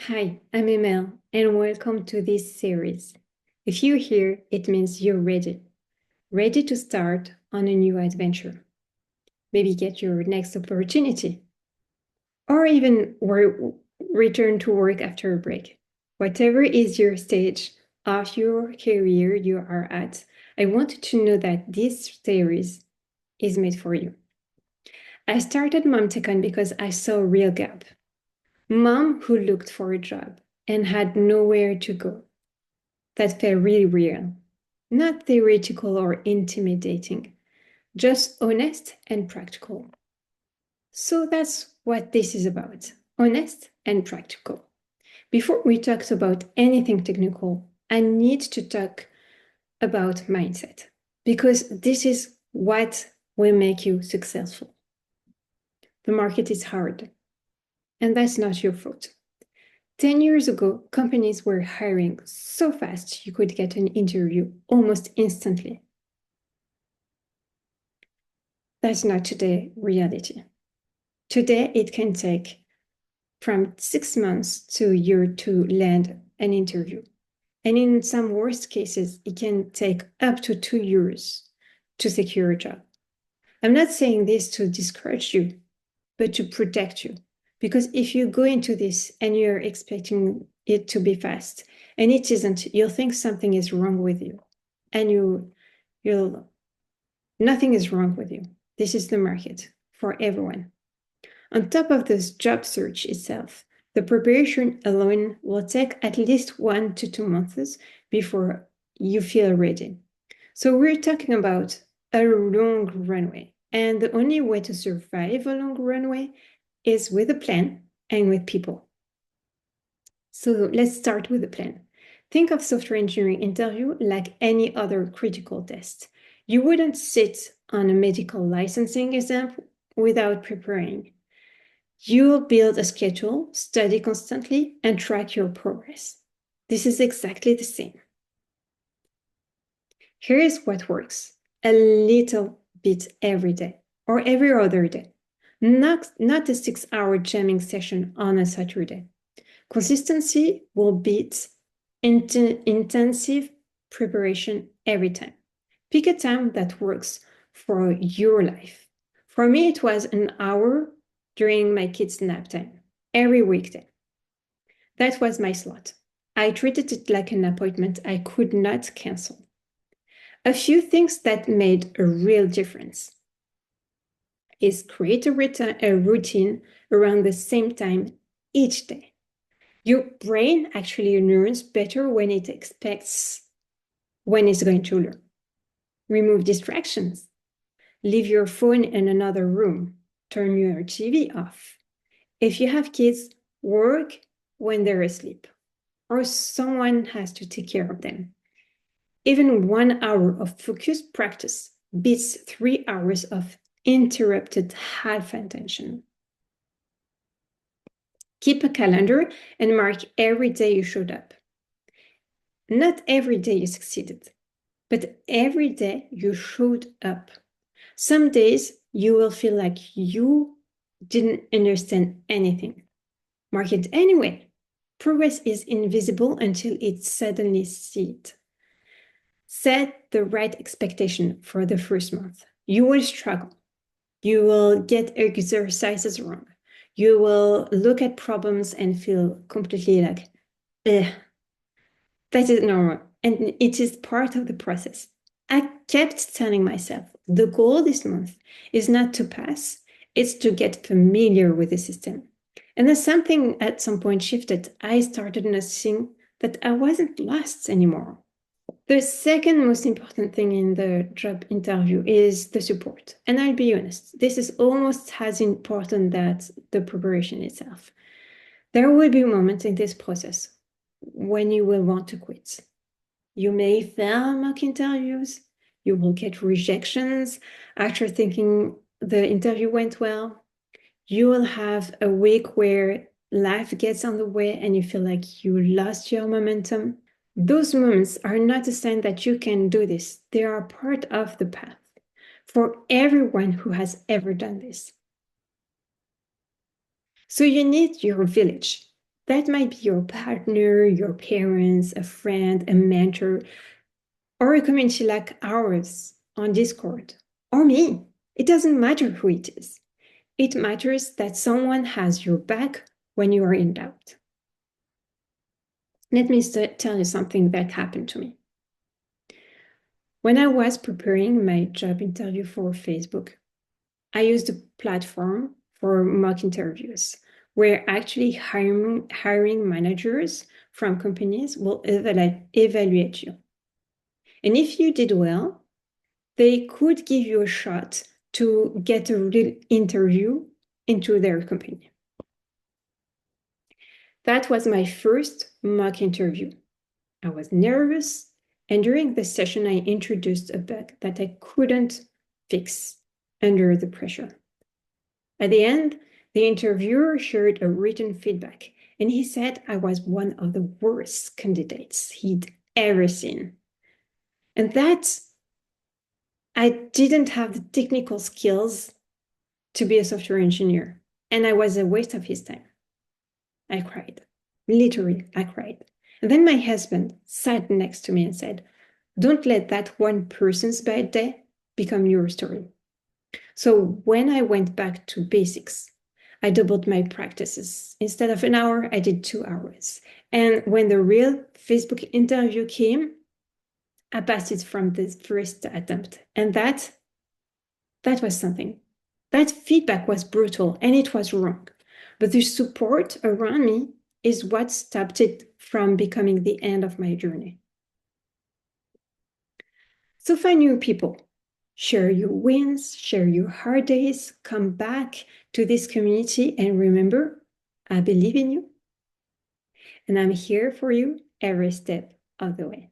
Hi, I'm Emel, and welcome to this series. If you're here, it means you're ready to start on a new adventure. Maybe get your next opportunity, or even return to work after a break. Whatever is your stage of your career you are at, I want you to know that this series is made for you. I started MomTechCon because I saw a real gap. Mom who looked for a job and had nowhere to go. That felt really real, not theoretical or intimidating, just honest and practical. So that's what this is about, honest and practical. Before we talk about anything technical, I need to talk about mindset because this is what will make you successful. The market is hard, and that's not your fault. 10 years ago, companies were hiring so fast you could get an interview almost instantly. That's not today reality. Today, it can take from 6 months to a year to land an interview. And in some worst cases, it can take up to 2 years to secure a job. I'm not saying this to discourage you, but to protect you. Because if you go into this and you're expecting it to be fast and it isn't, you'll think something is wrong with you. And nothing is wrong with you. This is the market for everyone. On top of this job search itself, the preparation alone will take at least 1 to 2 months before you feel ready. So we're talking about a long runway. And the only way to survive a long runway is with a plan and with people. So let's start with the plan. Think of software engineering interview like any other critical test. You wouldn't sit on a medical licensing exam without preparing. You'll build a schedule, study constantly, and track your progress. This is exactly the same. Here is what works. A little bit every day or every other day. Not a 6-hour jamming session on a Saturday. Consistency will beat intensive preparation every time. Pick a time that works for your life. For me, it was an hour during my kids' nap time, every weekday. That was my slot. I treated it like an appointment I could not cancel. A few things that made a real difference is create a routine around the same time each day. Your brain actually learns better when it expects when it's going to learn. Remove distractions. Leave your phone in another room. Turn your TV off. If you have kids, work when they're asleep, or someone has to take care of them. Even 1 hour of focused practice beats 3 hours of interrupted half attention. Keep a calendar and mark every day you showed up. Not every day you succeeded, but every day you showed up. Some days you will feel like you didn't understand anything. Mark it anyway. Progress is invisible until it's suddenly seen. Set the right expectation for the first month. You will struggle. You will get exercises wrong. You will look at problems and feel completely like, eh, that is normal. And it is part of the process. I kept telling myself the goal this month is not to pass, it's to get familiar with the system. And then something at some point shifted. I started noticing that I wasn't lost anymore. The second most important thing in the job interview is the support. And I'll be honest, this is almost as important as the preparation itself. There will be moments in this process when you will want to quit. You may fail mock interviews. You will get rejections after thinking the interview went well. You will have a week where life gets on the way and you feel like you lost your momentum. Those moments are not a sign that you can do this. They are part of the path for everyone who has ever done this. So you need your village. That might be your partner, your parents, a friend, a mentor, or a community like ours on Discord, or me. It doesn't matter who it is. It matters that someone has your back when you are in doubt. Let me tell you something that happened to me. When I was preparing my job interview for Facebook, I used a platform for mock interviews where actually hiring managers from companies will evaluate you. And if you did well, they could give you a shot to get a real interview into their company. That was my first mock interview. I was nervous, and during the session, I introduced a bug that I couldn't fix under the pressure. At the end, the interviewer shared a written feedback, and he said I was one of the worst candidates he'd ever seen. And that I didn't have the technical skills to be a software engineer, and I was a waste of his time. I cried. Literally, I cried. And then my husband sat next to me and said, "Don't let that one person's bad day become your story." So when I went back to basics, I doubled my practices. Instead of an hour, I did 2 hours. And when the real Facebook interview came, I passed it from the first attempt. And that was something. That feedback was brutal and it was wrong. But the support around me is what stopped it from becoming the end of my journey. So find new people. Share your wins, share your hard days, come back to this community, and remember, I believe in you, and I'm here for you every step of the way.